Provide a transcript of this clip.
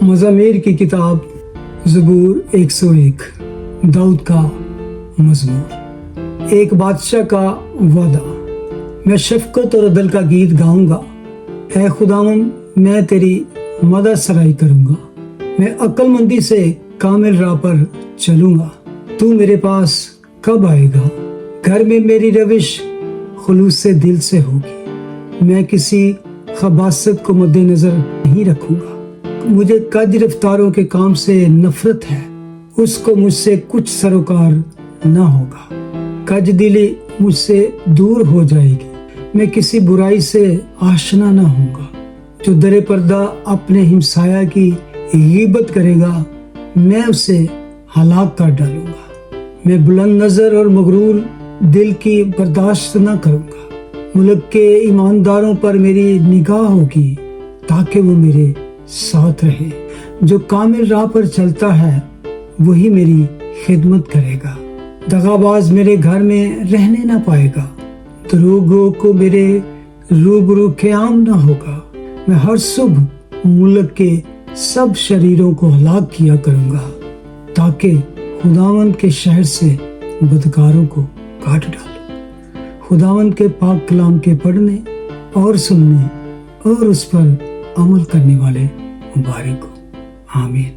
मज़ामीर की किताब ज़बूर 101 दाऊद का मज़मूर। एक बादशाह का वादा। मैं शफ़क़त और अदल का गीत गाऊंगा। ऐ खुदावन, मैं तेरी मदद सराई करूंगा। मैं अक्लमंदी से कामिल राह पर चलूंगा। तू मेरे पास कब आएगा? घर में मेरी रविश खुलूस से दिल से होगी। मैं किसी खबासत को मद्देनजर नहीं रखूंगा। मुझे कज रफ्तारों के काम से नफरत है, उसको मुझसे कुछ सरोकार न होगा। कज दिली मुझसे दूर हो जाएगी। मैं किसी बुराई से आशना न होऊंगा। जो दरे पर्दा अपने हिमसाया की गीबत करेगा, मैं उसे हलाक कर डालूंगा। मैं बुलंद नजर और मगरूर दिल की बर्दाश्त न करूंगा। मुल्क के ईमानदारों पर मेरी निगाह होगी ताकि वो मेरे साथ रहे। जो कामिल राह पर चलता है वही मेरी खिदमत करेगा। दगाबाज मेरे घर में रहने ना पाएगा। दरोगों को मेरे रूबरू क़याम ना होगा। मैं हर सुबह मुल्क के सब शरीरों को हलाक किया करूंगा ताकि खुदावंद के शहर से बदकारों को काट डालूं। खुदावंद के पाक कलाम के पढ़ने और सुनने और उस पर अमल करने वाले मुबारक हो। आमीन।